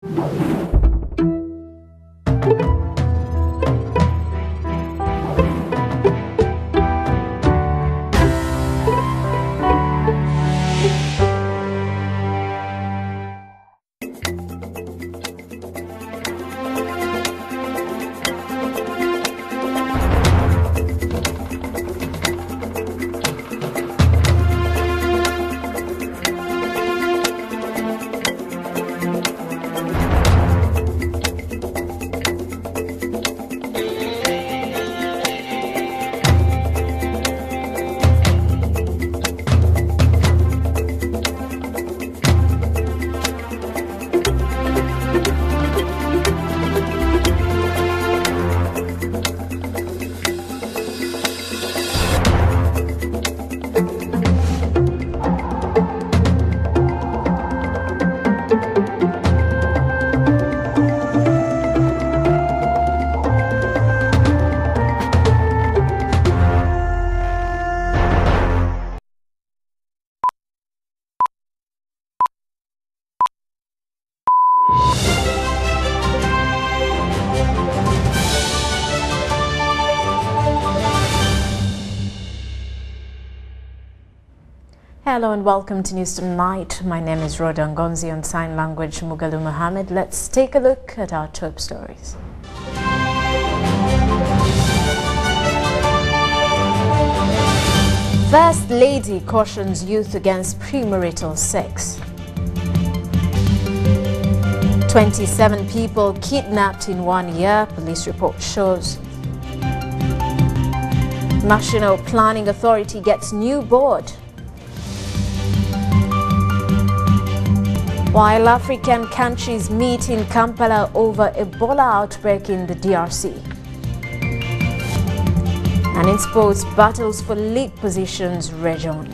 Hello and welcome to News Tonight. My name is Rhoda Ngonzi, on sign language Mugalu Mohammed. Let's take a look at our top stories. First Lady cautions youth against premarital sex. 27 people kidnapped in 1 year, police report shows. National Planning Authority gets new board. While African countries meet in Kampala over Ebola outbreak in the DRC. And in sports, battles for league positions rage on.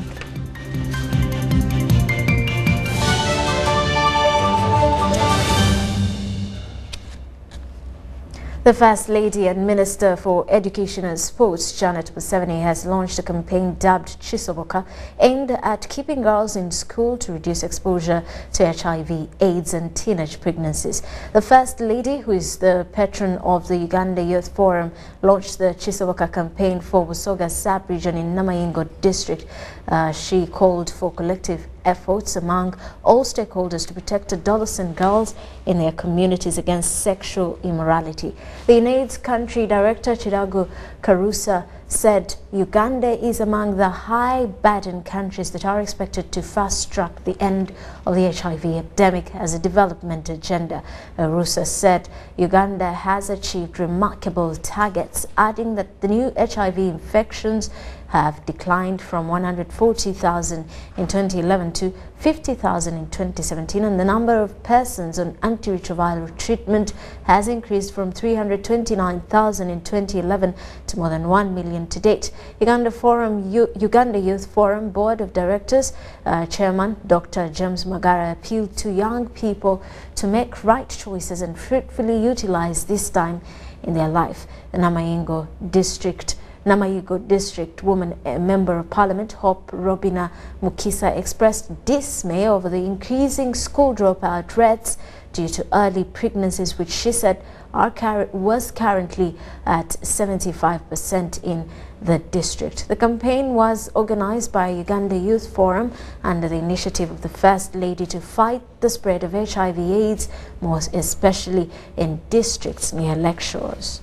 The First Lady and Minister for Education and Sports, Janet Museveni, has launched a campaign dubbed Chisoboka, aimed at keeping girls in school to reduce exposure to HIV, AIDS and teenage pregnancies. The First Lady, who is the patron of the Uganda Youth Forum, launched the Chisoboka campaign for Busoga sub-region in Namayingo district. She called for collective efforts among all stakeholders to protect adolescent girls in their communities against sexual immorality. The UNAIDS country director Chirago Karusa said Uganda is among the high-burden countries that are expected to fast-track the end of the HIV epidemic as a development agenda. Karusa said Uganda has achieved remarkable targets, adding that the new HIV infections have declined from 140,000 in 2011 to 50,000 in 2017, and the number of persons on antiretroviral treatment has increased from 329,000 in 2011 to more than 1 million to date. Uganda Youth Forum Board of Directors Chairman Dr. James Magara appealed to young people to make right choices and fruitfully utilize this time in their life. The Namayingo District Woman Member of Parliament Hope Robina Mukisa expressed dismay over the increasing school dropout rates due to early pregnancies, which she said was currently at 75% in the district. The campaign was organized by Uganda Youth Forum under the initiative of the First Lady to fight the spread of HIV/AIDS, most especially in districts near lecturers.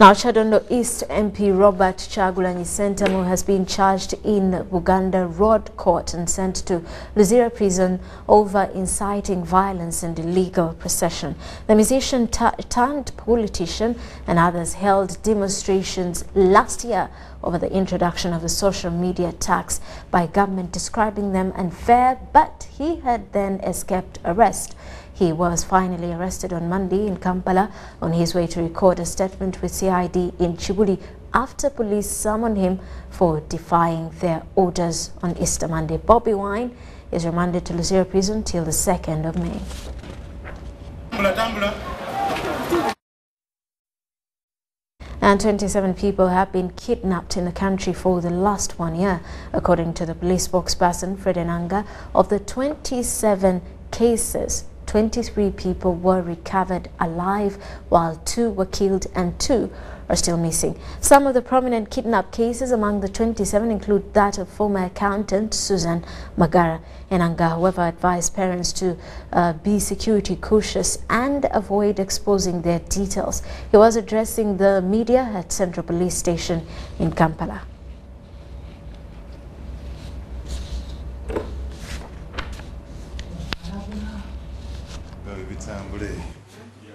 Now, Chadondo East MP Robert Chagulanyi Sentamu has been charged in Buganda Road Court and sent to Luzira Prison over inciting violence and illegal procession. The musician turned politician and others held demonstrations last year over the introduction of the social media tax by government, describing them unfair, but he had then escaped arrest. He was finally arrested on Monday in Kampala on his way to record a statement with CID in Chibuli after police summoned him for defying their orders on Easter Monday. Bobby Wine is remanded to Luzira Prison till the 2nd of May. And 27 people have been kidnapped in the country for the last 1 year, according to the police spokesperson Fred Enanga. Of the 27 cases, 23 people were recovered alive, while 2 were killed and 2 are still missing. Some of the prominent kidnap cases among the 27 include that of former accountant Susan Magara. Enanga, however, advised parents to be security cautious and avoid exposing their details. He was addressing the media at Central Police Station in Kampala.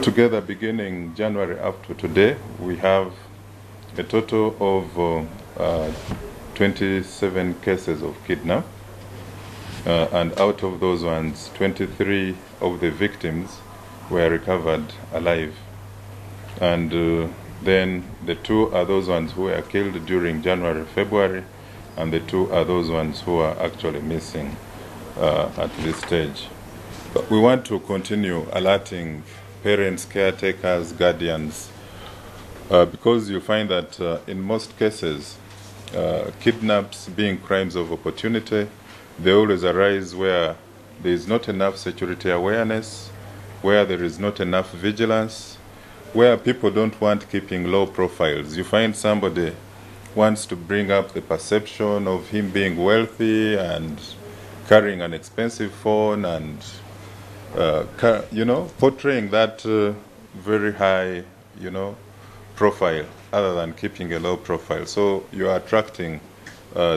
Together, beginning January up to today, we have a total of 27 cases of kidnap, and out of those ones, 23 of the victims were recovered alive. And then the 2 are those ones who were killed during January, February, and the 2 are those ones who are actually missing at this stage. But we want to continue alerting parents, caretakers, guardians, because you find that in most cases, kidnaps being crimes of opportunity, they always arise where there is not enough security awareness, where there is not enough vigilance, where people don't want keeping low profiles. You find somebody wants to bring up the perception of him being wealthy and carrying an expensive phone and portraying that very high, profile, other than keeping a low profile. So you are attracting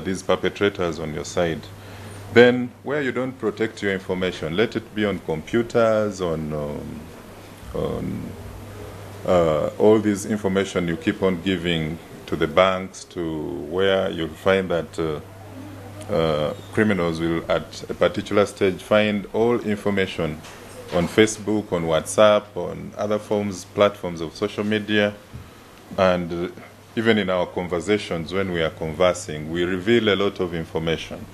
these perpetrators on your side. Then, where you don't protect your information, let it be on computers, on all this information you keep on giving to the banks, to where you'll find that criminals will at a particular stage find all information on Facebook, on WhatsApp, on other platforms of social media, and even in our conversations when we are conversing, we reveal a lot of information.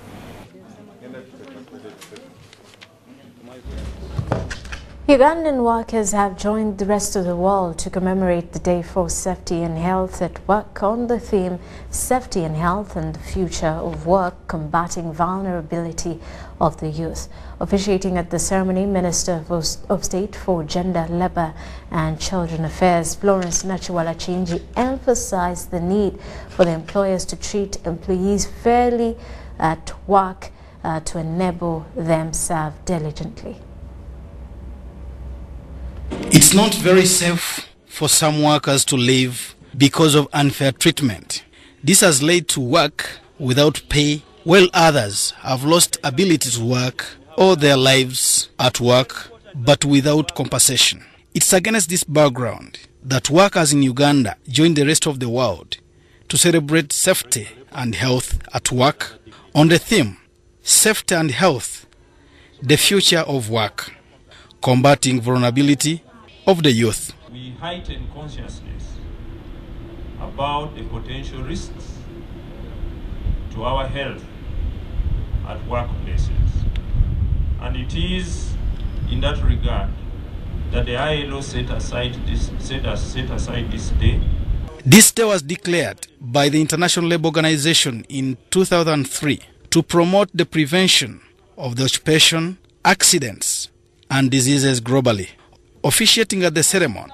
Ugandan workers have joined the rest of the world to commemorate the Day for Safety and Health at Work on the theme Safety and Health and the Future of Work, Combating Vulnerability of the Youth. Officiating at the ceremony, Minister of State for Gender, Labour and Children Affairs, Florence Nachiwala-Chinji, emphasized the need for the employers to treat employees fairly at work to enable them serve diligently. It's not very safe for some workers to leave because of unfair treatment. This has led to work without pay, while others have lost ability to work all their lives at work, but without compensation. It's against this background that workers in Uganda join the rest of the world to celebrate safety and health at work on the theme Safety and Health, the Future of Work, Combating Vulnerability of the Youth. We heighten consciousness about the potential risks to our health at workplaces. And it is in that regard that the ILO set aside this day. This day was declared by the International Labour Organization in 2003 to promote the prevention of the occupation, accidents, and diseases globally. Officiating at the ceremony,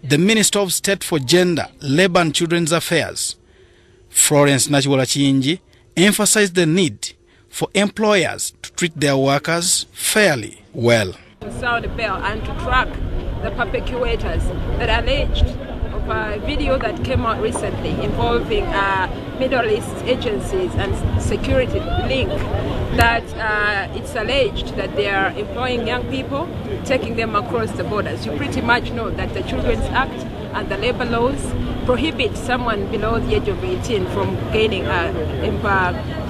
the Minister of State for Gender, Labour and Children's Affairs, Florence Nachiwala-Chinji, emphasized the need for employers to treat their workers fairly well. To sound a bell and to track the perpetrators that are alleged of a video that came out recently involving Middle East agencies and security link, that it's alleged that they are employing young people, taking them across the borders. You pretty much know that the Children's Act and the labor laws prohibit someone below the age of 18 from gaining,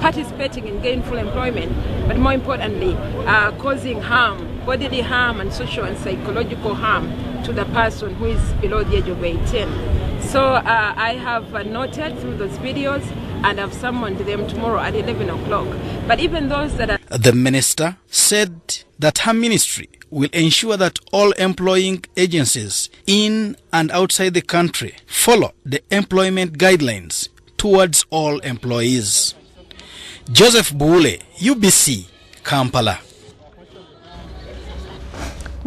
participating in gainful employment, but more importantly, causing harm, bodily harm and social and psychological harm to the person who is below the age of 18. So I have noted through those videos and I've summoned them tomorrow at 11 o'clock. But even those that are... The minister said that her ministry will ensure that all employing agencies in and outside the country follow the employment guidelines towards all employees. Joseph Bule, UBC, Kampala.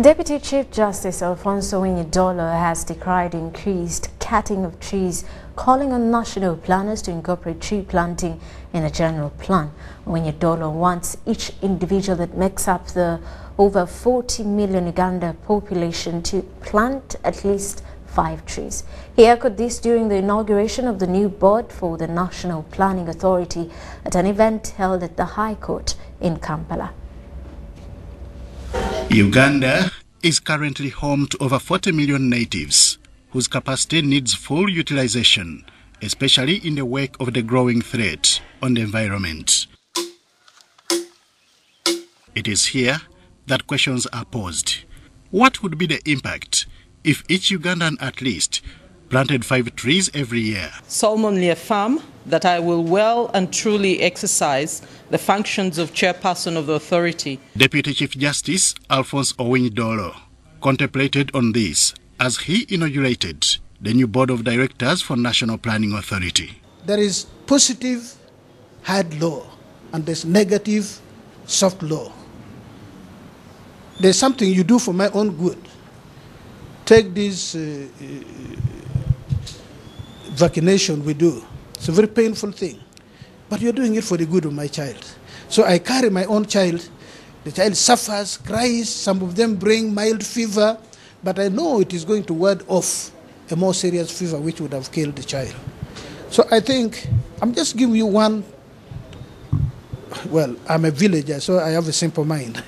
Deputy Chief Justice Alfonso Winyidolo has decried increased cutting of trees, calling on national planners to incorporate tree planting in a general plan. Winyidolo wants each individual that makes up the over 40 million Uganda population to plant at least 5 trees. He echoed this during the inauguration of the new board for the National Planning Authority at an event held at the High Court in Kampala. Uganda is currently home to over 40 million natives whose capacity needs full utilization, especially in the wake of the growing threat on the environment. It is here that questions are posed. What would be the impact if each Ugandan at least planted 5 trees every year? Solemnly affirm that I will well and truly exercise the functions of chairperson of the authority. Deputy Chief Justice Alfonso Winyidolo contemplated on this as he inaugurated the new board of directors for National Planning Authority. There is positive hard law and there's negative soft law. There's something you do for my own good. Take this vaccination we do. It's a very painful thing. But you're doing it for the good of my child. So I carry my own child. The child suffers, cries. Some of them bring mild fever. But I know it is going to ward off a more serious fever which would have killed the child. So I think I'm just giving you one. Well, I'm a villager, so I have a simple mind.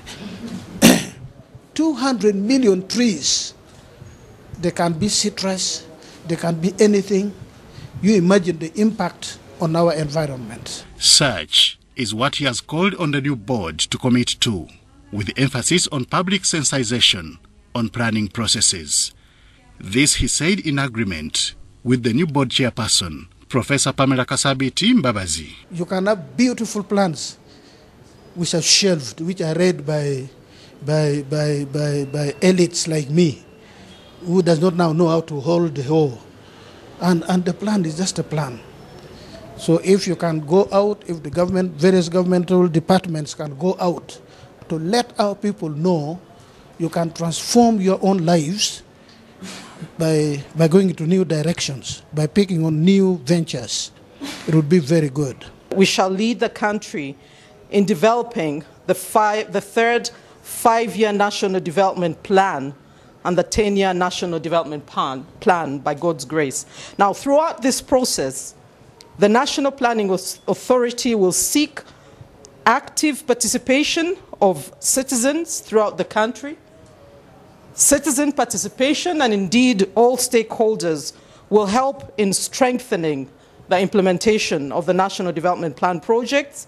200 million trees. They can be citrus, they can be anything. You imagine the impact on our environment. Such is what he has called on the new board to commit to, with emphasis on public sensitization on planning processes. This he said in agreement with the new board chairperson, Professor Pamela Kasabiti Mbabazi. You can have beautiful plans which are shelved, which are read by elites like me, who does not now know how to hold the hoe. And the plan is just a plan. So if you can go out, if the government, various governmental departments can go out to let our people know, you can transform your own lives by going into new directions, by picking on new ventures. It would be very good. We shall lead the country in developing the third 5-year National Development Plan and the 10-year National Development Plan by God's grace. Now, throughout this process, the National Planning Authority will seek active participation of citizens throughout the country. Citizen participation and indeed all stakeholders will help in strengthening the implementation of the National Development Plan projects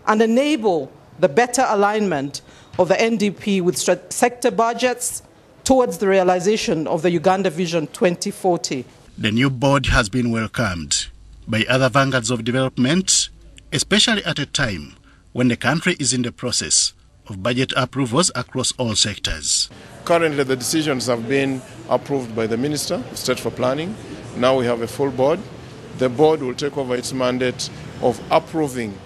and enable the better alignment of the NDP with sector budgets towards the realization of the Uganda Vision 2040. The new board has been welcomed by other vanguards of development, especially at a time when the country is in the process of budget approvals across all sectors. Currently, the decisions have been approved by the Minister of State for Planning. Now we have a full board. The board will take over its mandate of approving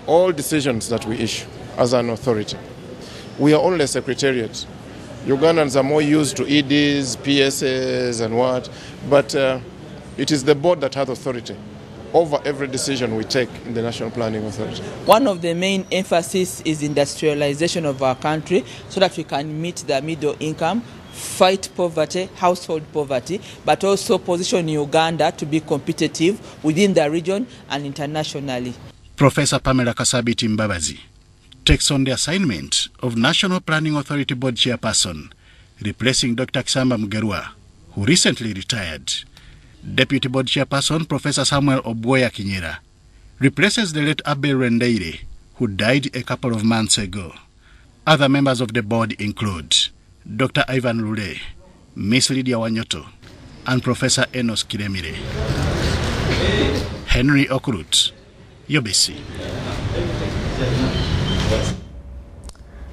all decisions that we issue as an authority. We are only a secretariat. Ugandans are more used to EDs, PSs and what, but it is the board that has authority over every decision we take in the National Planning Authority. One of the main emphasis is industrialization of our country so that we can meet the middle income, fight poverty, household poverty, but also position Uganda to be competitive within the region and internationally. Professor Pamela Kasabiti Mbabazi takes on the assignment of National Planning Authority Board Chairperson, replacing Dr. Kisamba Mugerwa, who recently retired. Deputy Board Chairperson Professor Samuel Obwoya Kinyera replaces the late Abel Rendeire, who died a couple of months ago. Other members of the board include Dr. Ivan Lule, Miss Lydia Wanyoto, and Professor Enos Kiremire. Henry Okurut, UBC.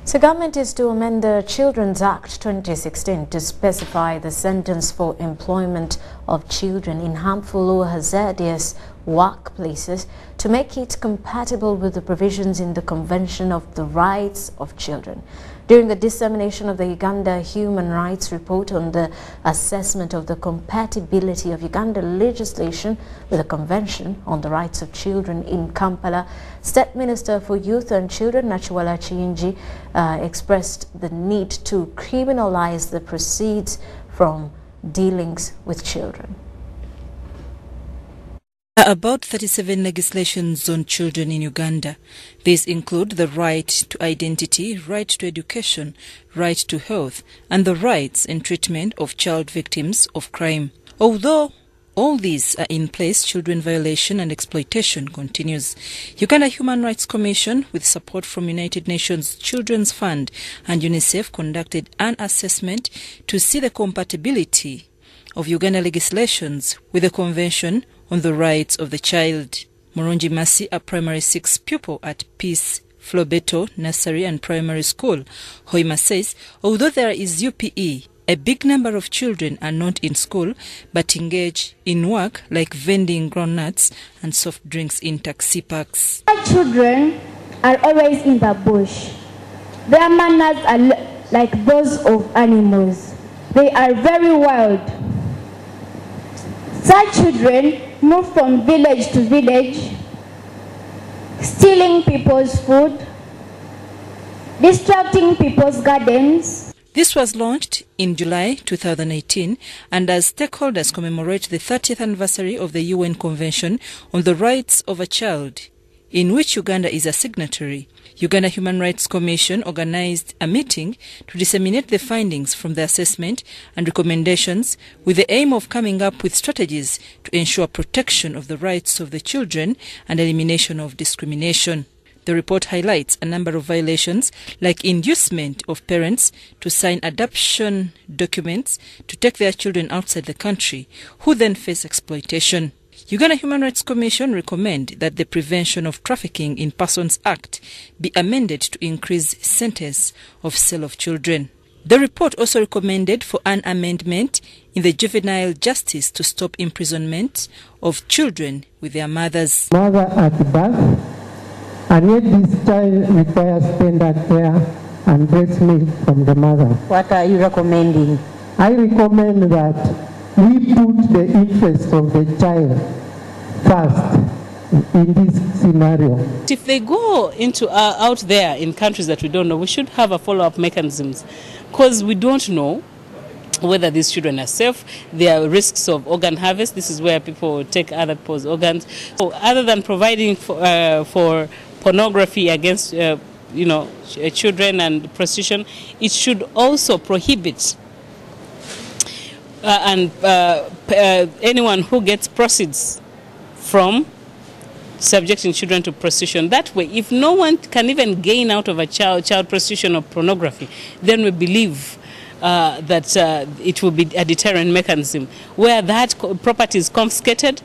So government is to amend the Children's Act 2016 to specify the sentence for employment of children in harmful or hazardous workplaces to make it compatible with the provisions in the Convention of the Rights of Children. During the dissemination of the Uganda Human Rights Report on the assessment of the compatibility of Uganda legislation with the Convention on the Rights of Children in Kampala, State Minister for Youth and Children Nachiwala Chinji expressed the need to criminalize the proceeds from dealings with children. About 37 legislations on children in Uganda. These include the right to identity, right to education, right to health, and the rights and treatment of child victims of crime. Although all these are in place, children violation and exploitation continues. Uganda Human Rights Commission, with support from United Nations Children's Fund and UNICEF, conducted an assessment to see the compatibility of Uganda legislations with the Convention on the Rights of the Child. Moronji Masi, a primary 6 pupil at Peace Flobeto Nursery and Primary School, Hoima says, although there is UPE, a big number of children are not in school but engage in work like vending groundnuts and soft drinks in taxi parks. Children are always in the bush. Their manners are like those of animals. They are very wild. Such children move from village to village, stealing people's food, distracting people's gardens. This was launched in July 2018 and as stakeholders commemorate the 30th anniversary of the UN Convention on the Rights of a Child, in which Uganda is a signatory. Uganda Human Rights Commission organized a meeting to disseminate the findings from the assessment and recommendations with the aim of coming up with strategies to ensure protection of the rights of the children and elimination of discrimination. The report highlights a number of violations like inducement of parents to sign adoption documents to take their children outside the country, who then face exploitation. Uganda Human Rights Commission recommend that the Prevention of Trafficking in Persons Act be amended to increase sentence of sale of children. The report also recommended for an amendment in the juvenile justice to stop imprisonment of children with their mothers. Mother at birth, and yet this child requires tender care and breast milk from the mother. What are you recommending? I recommend that we put the interest of the child first in this scenario. If they go into out there in countries that we don't know, we should have a follow-up mechanisms, because we don't know whether these children are safe. There are risks of organ harvest. This is where people take other people's organs. So other than providing for pornography against children and prostitution, it should also prohibit anyone who gets proceeds from subjecting children to prostitution. That way, if no one can even gain out of a child prostitution or pornography, then we believe that it will be a deterrent mechanism. Where that property is confiscated,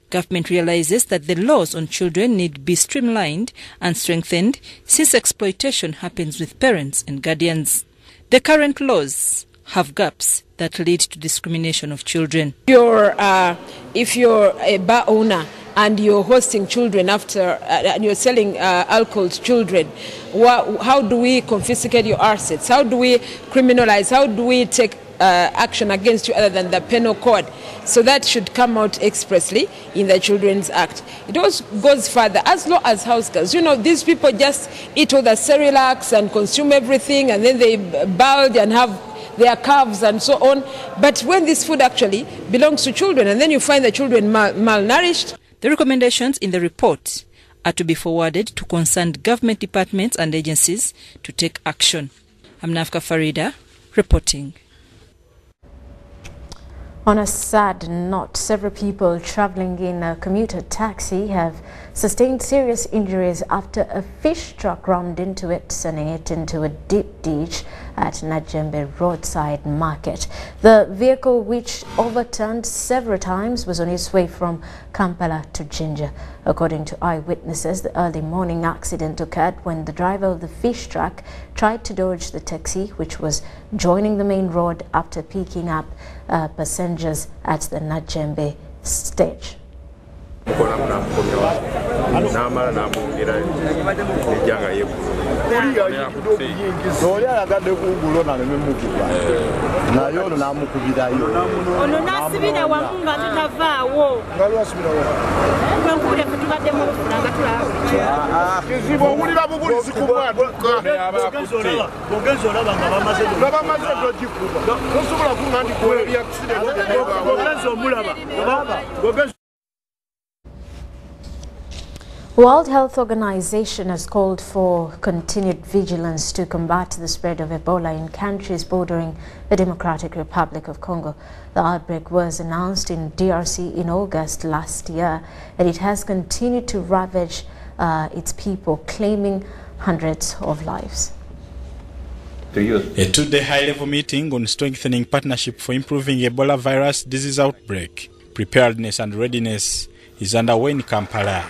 government realizes that the laws on children need to be streamlined and strengthened since exploitation happens with parents and guardians. The current laws have gaps that lead to discrimination of children. If you're a bar owner and you're hosting children and you're selling alcohol to children, how do we confiscate your assets? How do we criminalize? How do we take action against you other than the penal code? So that should come out expressly in the Children's Act. It also goes further, as low as house girls. These people just eat all the Cerelacs and consume everything, and then they bulge and have their calves and so on. But when this food actually belongs to children, and then you find the children malnourished. The recommendations in the report are to be forwarded to concerned government departments and agencies to take action. I'm Nafka Farida, reporting. On a sad note, several people traveling in a commuter taxi have sustained serious injuries after a fish truck rammed into it, sending it into a deep ditch at Najembe roadside market. The vehicle, which overturned several times, was on its way from Kampala to Jinja. According to eyewitnesses, the early morning accident occurred when the driver of the fish truck tried to dodge the taxi, which was joining the main road after picking up passengers at the Najembe stage. World Health Organization has called for continued vigilance to combat the spread of Ebola in countries bordering the Democratic Republic of Congo. The outbreak was announced in DRC in August last year, and it has continued to ravage its people, claiming hundreds of lives. A two-day high-level meeting on strengthening partnership for improving Ebola virus disease outbreak, preparedness and readiness is underway in Kampala.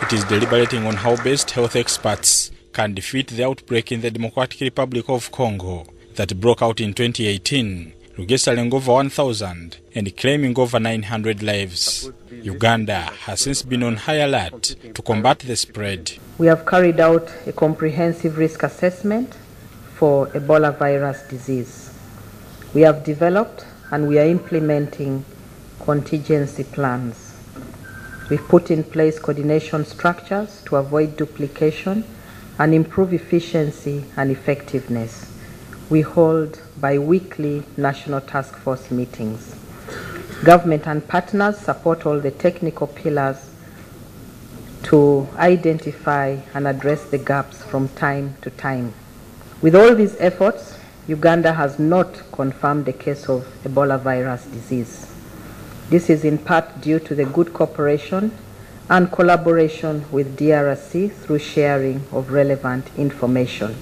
It is deliberating on how best health experts can defeat the outbreak in the Democratic Republic of Congo that broke out in 2018, registering over 1,000 and claiming over 900 lives. Uganda has since been on high alert to combat the spread. We have carried out a comprehensive risk assessment for Ebola virus disease. We have developed and we are implementing contingency plans. We've put in place coordination structures to avoid duplication and improve efficiency and effectiveness. We hold bi-weekly national task force meetings. Government and partners support all the technical pillars to identify and address the gaps from time to time. With all these efforts, Uganda has not confirmed a case of Ebola virus disease. This is in part due to the good cooperation and collaboration with DRC through sharing of relevant information.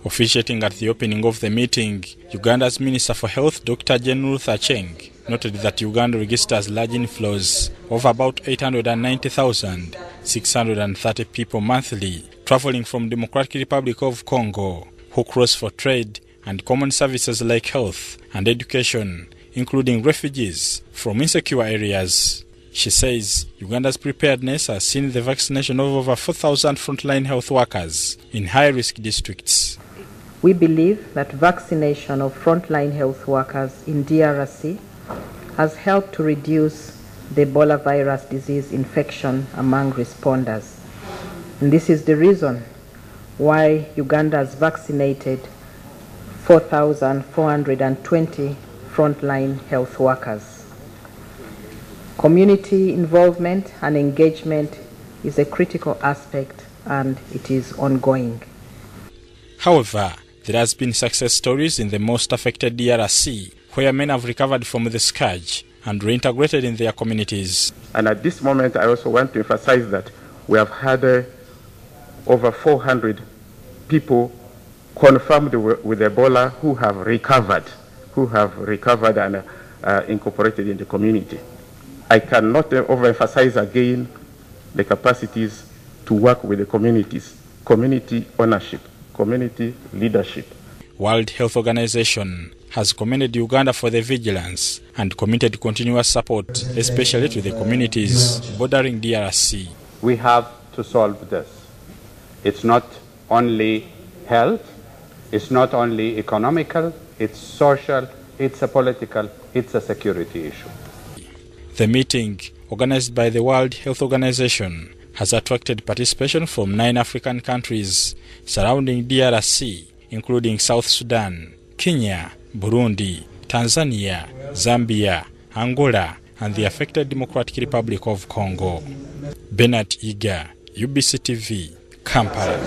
Officiating at the opening of the meeting, Uganda's Minister for Health, Dr. Jane Ruth Acheng, noted that Uganda registers large inflows of about 890,630 people monthly traveling from Democratic Republic of Congo who cross for trade and common services like health and education, including refugees from insecure areas. She says Uganda's preparedness has seen the vaccination of over 4,000 frontline health workers in high-risk districts. We believe that vaccination of frontline health workers in DRC has helped to reduce the Ebola virus disease infection among responders. And this is the reason why Uganda has vaccinated 4,420 frontline health workers. Community involvement and engagement is a critical aspect, and it is ongoing. However, there has been success stories in the most affected DRC, where men have recovered from the scourge and reintegrated in their communities. And at this moment, I also want to emphasize that we have had over 400 people confirmed with Ebola who have recovered and incorporated in the community. I cannot overemphasize again the capacities to work with the communities, community ownership, community leadership. World Health Organization has commended Uganda for the vigilance and committed continuous support, especially to the communities bordering DRC. We have to solve this. It's not only health, it's not only economical, it's social, it's a political, it's a security issue. The meeting, organized by the World Health Organization, has attracted participation from 9 African countries surrounding DRC, including South Sudan, Kenya, Burundi, Tanzania, Zambia, Angola, and the affected Democratic Republic of Congo. Bernard Iga, UBC TV, Kampala.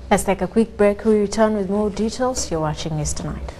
Let's take a quick break. We return with more details. You're watching News Tonight.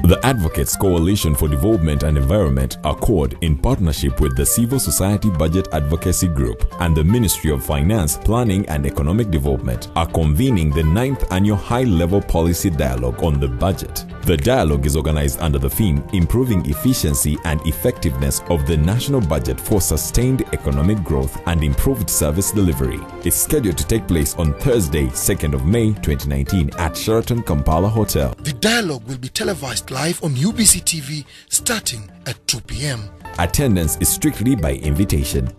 The Advocates Coalition for Development and Environment, ACCORD, in partnership with the Civil Society Budget Advocacy Group and the Ministry of Finance, Planning and Economic Development, are convening the 9th Annual High-Level Policy Dialogue on the Budget. The dialogue is organized under the theme Improving Efficiency and Effectiveness of the National Budget for Sustained Economic Growth and Improved Service Delivery. It's scheduled to take place on Thursday, 2nd of May 2019 at Sheraton Kampala Hotel. The dialogue will be televised live on UBC TV starting at 2 p.m. Attendance is strictly by invitation.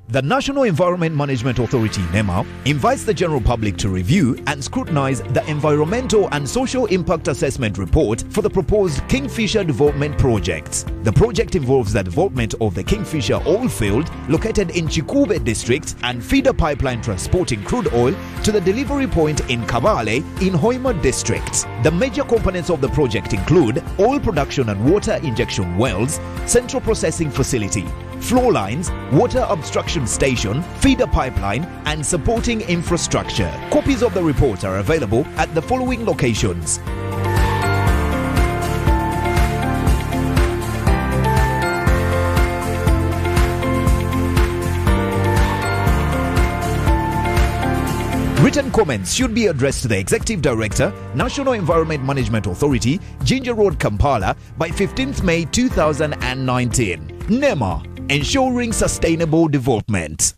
The National Environment Management Authority, NEMA, invites the general public to review and scrutinize the Environmental and Social Impact Assessment Report for the proposed Kingfisher Development Projects. The project involves the development of the Kingfisher oil field located in Chikube district and feeder pipeline transporting crude oil to the delivery point in Kabale in Hoima district. The major components of the project include oil production and water injection wells, central processing facility, flow lines, water obstruction station, feeder pipeline, and supporting infrastructure. Copies of the report are available at the following locations: Written comments should be addressed to the Executive Director, National Environment Management Authority, Ginger Road, Kampala by 15th May 2019. NEMA, ensuring sustainable development.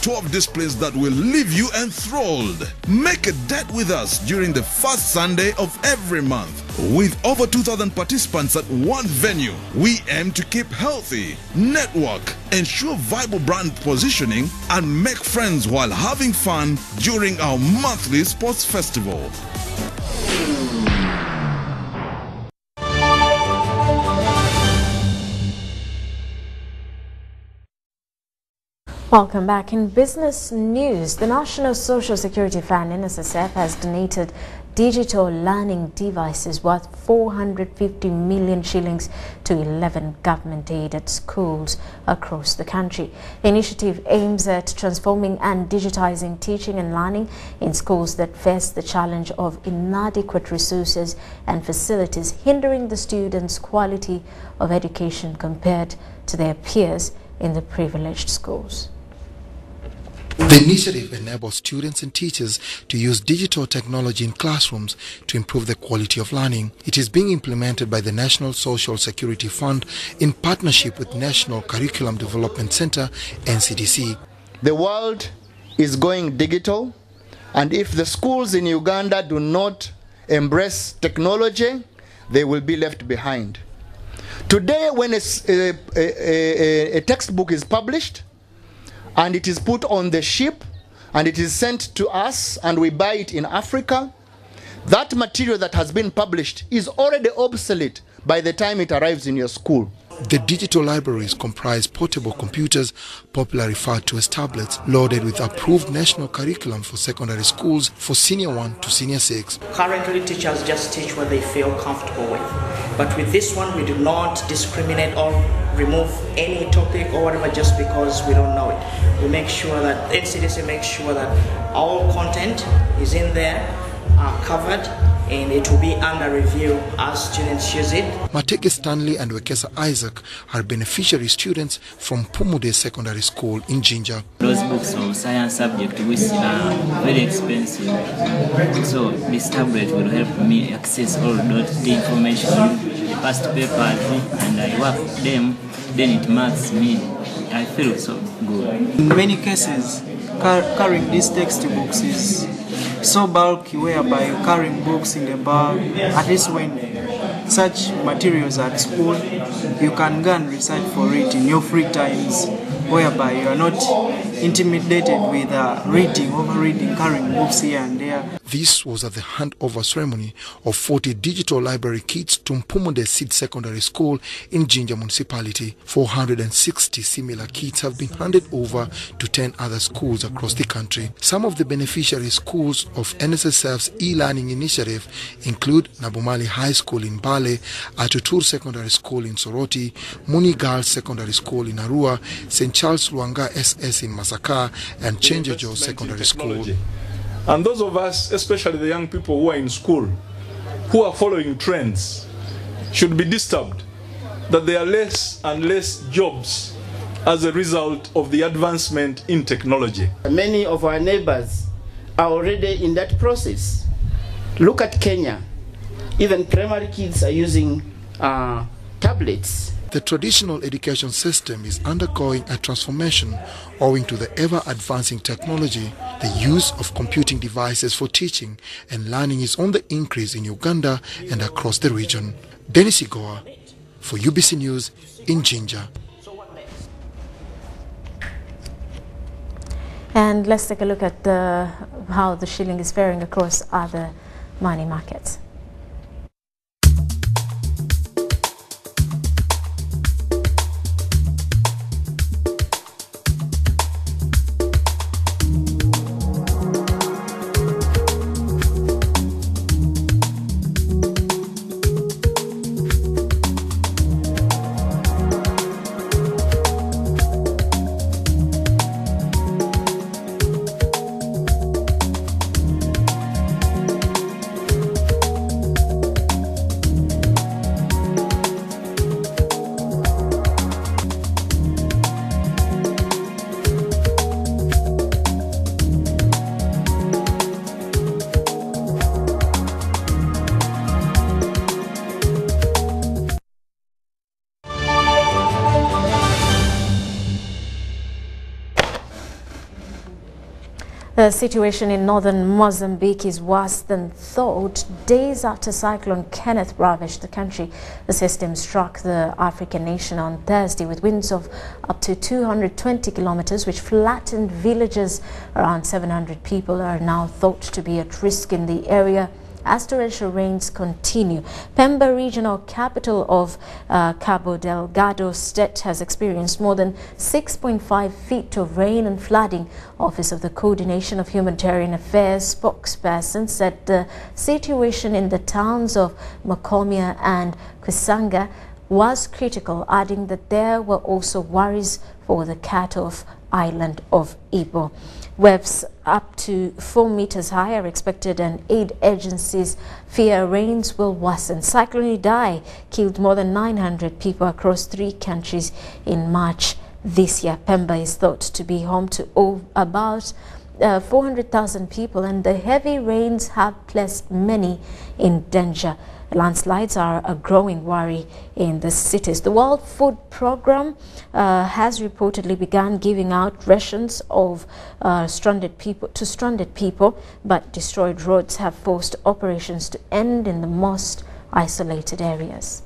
12 displays that will leave you enthralled. Make a date with us during the first Sunday of every month. With over 2,000 participants at one venue, we aim to keep healthy, network, ensure viable brand positioning, and make friends while having fun during our monthly sports festival. Welcome back. In business news, the National Social Security Fund, NSSF, has donated digital learning devices worth 450 million shillings to 11 government-aided schools across the country. The initiative aims at transforming and digitizing teaching and learning in schools that face the challenge of inadequate resources and facilities, hindering the students' quality of education compared to their peers in the privileged schools. The initiative enables students and teachers to use digital technology in classrooms to improve the quality of learning. It is being implemented by the National Social Security Fund in partnership with National Curriculum Development Center, NCDC. The world is going digital, and if the schools in Uganda do not embrace technology, they will be left behind. Today, when a textbook is published, and it is put on the ship and it is sent to us and we buy it in Africa, that material that has been published is already obsolete by the time it arrives in your school. The digital libraries comprise portable computers, popularly referred to as tablets, loaded with approved national curriculum for secondary schools for Senior 1 to Senior 6. Currently, teachers just teach what they feel comfortable with. But with this one, we do not discriminate or remove any topic or whatever just because we don't know it. We make sure that NCDC makes sure that all content is in there, covered, and it will be under review as students use it. Mateke Stanley and Wekesa Isaac are beneficiary students from Pumude Secondary School in Jinja. Those books of science subject which are very expensive, so this tablet will help me access all the information, the past papers, and I work them, then it marks me. I feel so good. In many cases, carrying these textbooks is so bulky, whereby you're carrying books in the bag. At least when such materials are at school, you can go and research for it in your free times, whereby you are not intimidated with reading, over-reading, carrying books here and there. This was at the handover ceremony of 40 digital library kits to Mpumude Seed Secondary School in Jinja Municipality. 460 similar kits have been handed over to 10 other schools across the country. Some of the beneficiary schools of NSSF's e-learning initiative include Nabumali High School in Bale, Atutur Secondary School in Soroti, Muni Girls Secondary School in Arua, St. Charles Luanga SS in Masaka, and Chenjejo Secondary School. And those of us, especially the young people who are in school, who are following trends, should be disturbed that there are less and less jobs as a result of the advancement in technology. Many of our neighbors are already in that process. Look at Kenya. Even primary kids are using tablets. The traditional education system is undergoing a transformation owing to the ever-advancing technology. The use of computing devices for teaching and learning is on the increase in Uganda and across the region. Dennis Igoa for UBC News in Jinja. And let's take a look at how the shilling is faring across other money markets. The situation in northern Mozambique is worse than thought. Days after Cyclone Kenneth ravaged the country, the system struck the African nation on Thursday with winds of up to 220 kilometers, which flattened villages. Around 700 people are now thought to be at risk in the area as torrential rains continue. Pemba, regional capital of Cabo Delgado state, has experienced more than 6.5 feet of rain and flooding. Office of the Coordination of Humanitarian Affairs spokesperson said the situation in the towns of Macomia and Kisanga was critical, adding that there were also worries for the cut-off island of Ibo. Waves up to 4 meters high are expected, and aid agencies fear rains will worsen. Cyclone Idai killed more than 900 people across 3 countries in March this year. Pemba is thought to be home to about 400,000 people, and the heavy rains have placed many in danger. Landslides are a growing worry in the cities. The World Food Programme has reportedly begun giving out rations of stranded people, but destroyed roads have forced operations to end in the most isolated areas.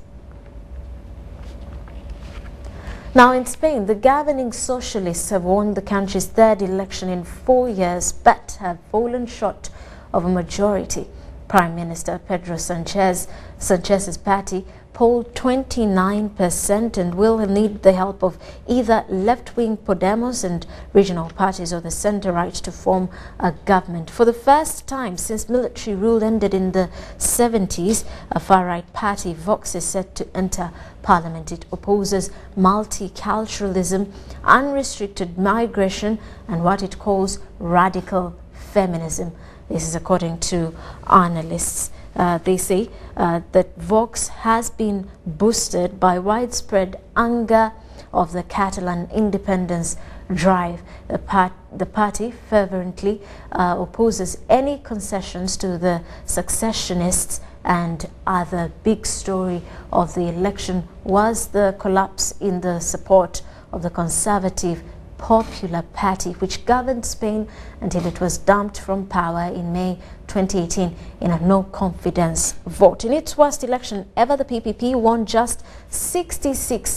Now in Spain, the governing socialists have won the country's 3rd election in 4 years, but have fallen short of a majority. Prime Minister Pedro Sanchez's party polled 29% and will need the help of either left-wing Podemos and regional parties or the centre-right to form a government. For the first time since military rule ended in the 70s, a far-right party, Vox, is set to enter parliament. It opposes multiculturalism, unrestricted migration, and what it calls radical feminism. This is according to analysts. They say that Vox has been boosted by widespread anger of the Catalan independence drive. The party fervently opposes any concessions to the secessionists, and other big story of the election was the collapse in the support of the conservative Popular Party, which governed Spain until it was dumped from power in May 2018 in a no-confidence vote. In its worst election ever, the PPP won just 66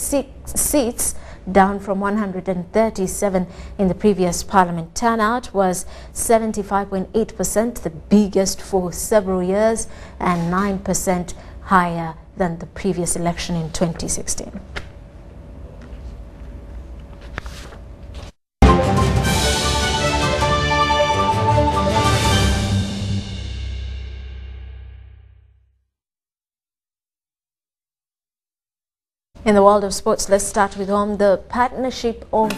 seats down from 137 in the previous parliament. Turnout was 75.8%, the biggest for several years, and 9% higher than the previous election in 2016. In the world of sports, let's start with the partnership of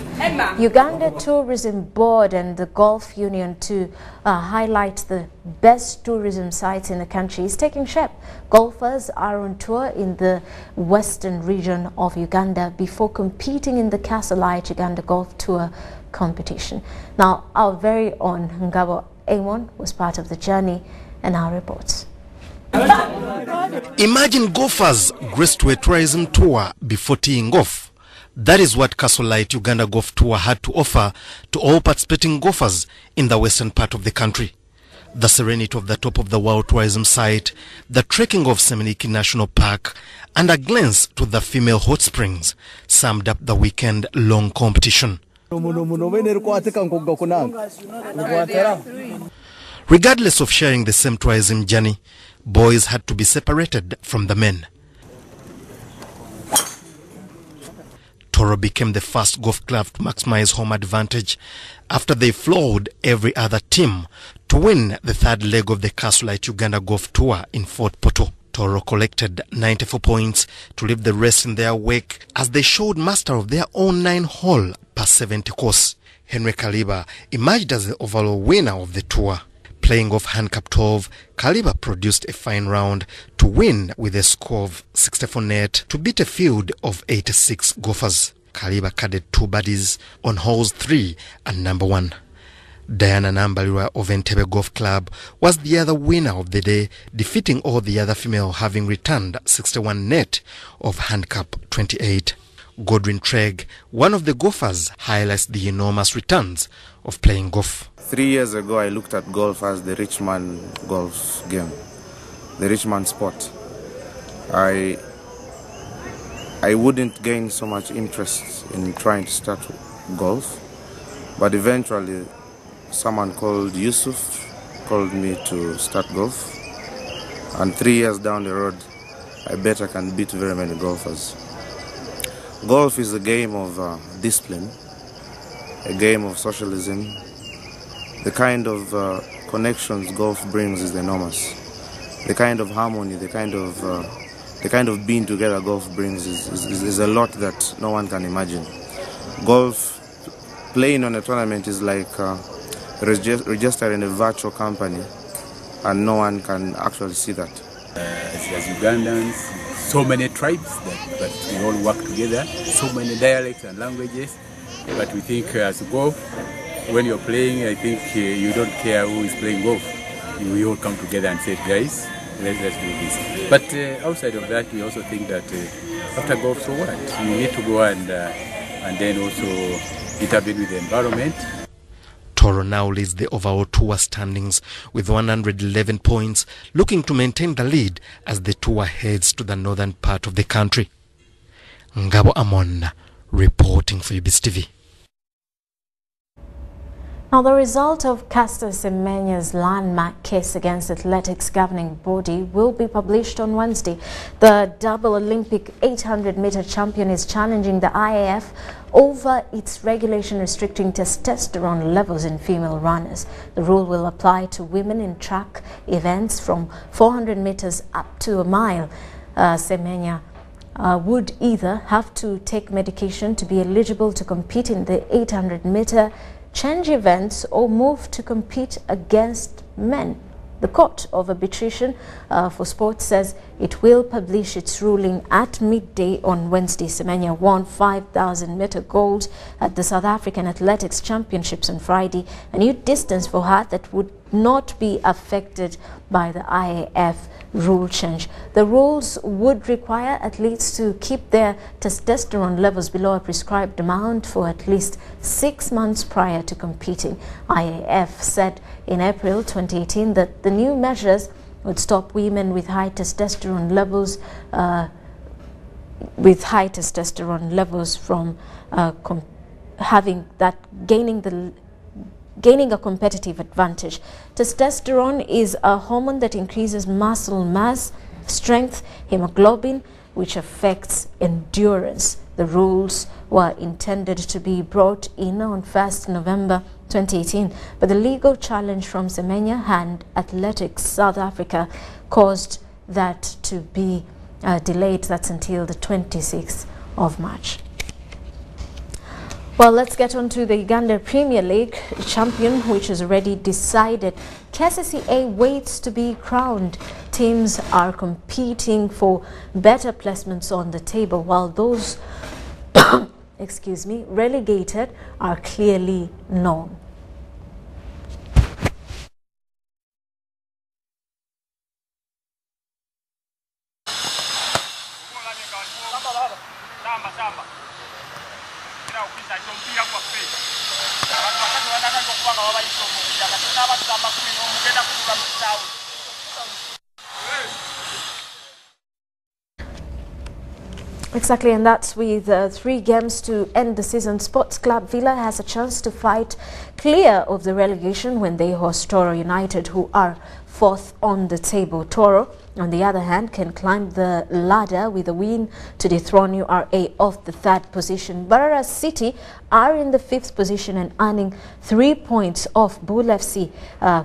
Uganda Tourism Board and the Golf Union to highlight the best tourism sites in the country is taking shape. Golfers are on tour in the western region of Uganda before competing in the Castlelight Uganda Golf Tour competition. Now, our very own Ngabo Amon was part of the journey and our reports. Imagine golfers graced to a tourism tour before teeing off. That is what Castlelight Uganda Golf Tour had to offer to all participating golfers in the western part of the country. The serenity of the top of the world tourism site, the trekking of Seminiki National Park, and a glance to the female hot springs summed up the weekend-long competition. Regardless of sharing the same tourism journey, boys had to be separated from the men. Toro became the first golf club to maximize home advantage after they floored every other team to win the third leg of the Castlelight Uganda Golf Tour in Fort Portal. Toro collected 94 points to leave the rest in their wake as they showed master of their own 9-hole par 70 course. Henry Kaliba emerged as the overall winner of the tour. Playing off handicap 12, Kaliba produced a fine round to win with a score of 64 net to beat a field of 86 golfers. Kaliba carded 2 birdies on holes 3 and number 1. Diana Nambalira of Entebbe Golf Club was the other winner of the day, defeating all the other female, having returned 61 net of handicap 28. Godwin Treg, one of the golfers, highlights the enormous returns of playing golf. 3 years ago, I looked at golf as the rich man golf game, the rich man sport. I wouldn't gain so much interest in trying to start golf, but eventually someone called Yusuf called me to start golf, and 3 years down the road, I bet I can beat very many golfers. Golf is a game of discipline, a game of socialism. The kind of connections golf brings is enormous. The kind of harmony, the kind of being together golf brings is a lot that no one can imagine. Golf, playing on a tournament is like registering a virtual company, and no one can actually see that. As Ugandans, so many tribes that we all work together, so many dialects and languages, but we think as golf, when you're playing, I think you don't care who is playing golf. We all come together and say, guys, let's do this. But outside of that, we also think that after golf, so what? You need to go and then also intervene with the environment. Toro now leads the overall tour standings with 111 points, looking to maintain the lead as the tour heads to the northern part of the country. Ngabo Amon, reporting for Ubc TV. Now, the result of Caster Semenya's landmark case against athletics governing body will be published on Wednesday. The double Olympic 800-meter champion is challenging the IAAF over its regulation restricting testosterone levels in female runners. The rule will apply to women in track events from 400 meters up to a mile. Semenya would either have to take medication to be eligible to compete in the 800-meter change events or move to compete against men. The Court of Arbitration for Sport says it will publish its ruling at midday on Wednesday. Semenya won 5,000-meter gold at the South African Athletics Championships on Friday, a new distance for her that would not be affected by the IAAF rule change. The rules would require athletes to keep their testosterone levels below a prescribed amount for at least 6 months prior to competing. IAAF said in April 2018 that the new measures would stop women with high testosterone levels with high testosterone levels from gaining a competitive advantage. Testosterone is a hormone that increases muscle mass, strength, hemoglobin, which affects endurance. The rules were intended to be brought in on 1st November 2018, but the legal challenge from Semenya and Athletics South Africa caused that to be delayed. That's until the 26th of March. Well, let's get on to the Uganda Premier League champion, which is already decided. KCCA waits to be crowned. Teams are competing for better placements on the table, while those excuse me, relegated are clearly known. Exactly, and that's with 3 games to end the season. Sports Club Villa has a chance to fight clear of the relegation when they host Toro United, who are 4th on the table. Toro, on the other hand, can climb the ladder with a win to dethrone URA off the 3rd position. Barara City are in the 5th position and earning 3 points off Bull FC,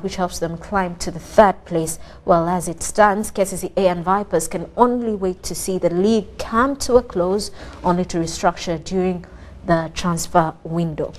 which helps them climb to the 3rd place. Well, as it stands, KCCA and Vipers can only wait to see the league come to a close, only to restructure during the transfer window.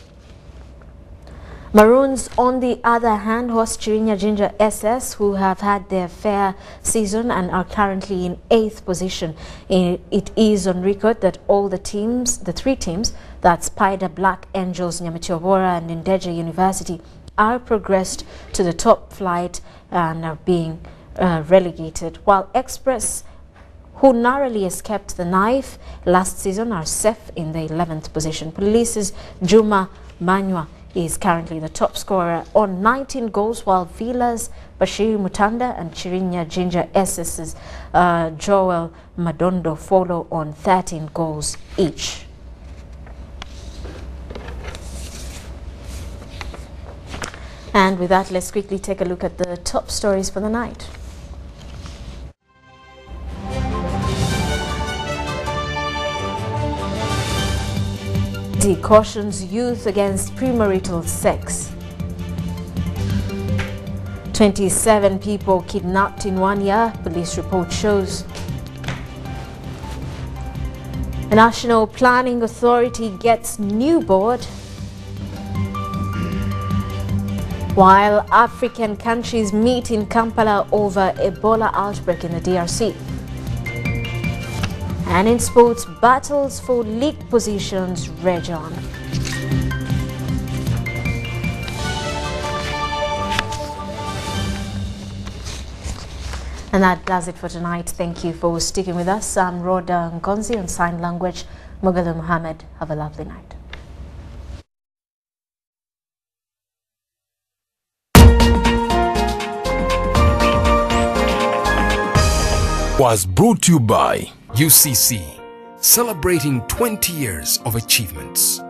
Maroons, on the other hand, host Chirinya Ginger SS, who have had their fair season and are currently in 8th position. It is on record that all the 3 teams, that's Spider, Black Angels, Nyamachobora and Ndeje University, are progressed to the top flight and are being relegated, while Express, who narrowly escaped the knife last season, are safe in the 11th position. Police's Juma Manywa is currently the top scorer on 19 goals, while Villa's Bashir Mutanda and Chirinya Ginger SS's Joel Madondo follow on 13 goals each. And with that, let's quickly take a look at the top stories for the night. D cautions youth against premarital sex. 27 people kidnapped in 1 year, police report shows. The National Planning Authority gets new board, while African countries meet in Kampala over Ebola outbreak in the DRC. And in sports, battles for league positions rage on. And that does it for tonight. Thank you for sticking with us. I'm Rhoda Nkonzi on Sign Language. Mugalu Mohammed. Have a lovely night. Was brought to you by UCC, celebrating 20 years of achievements.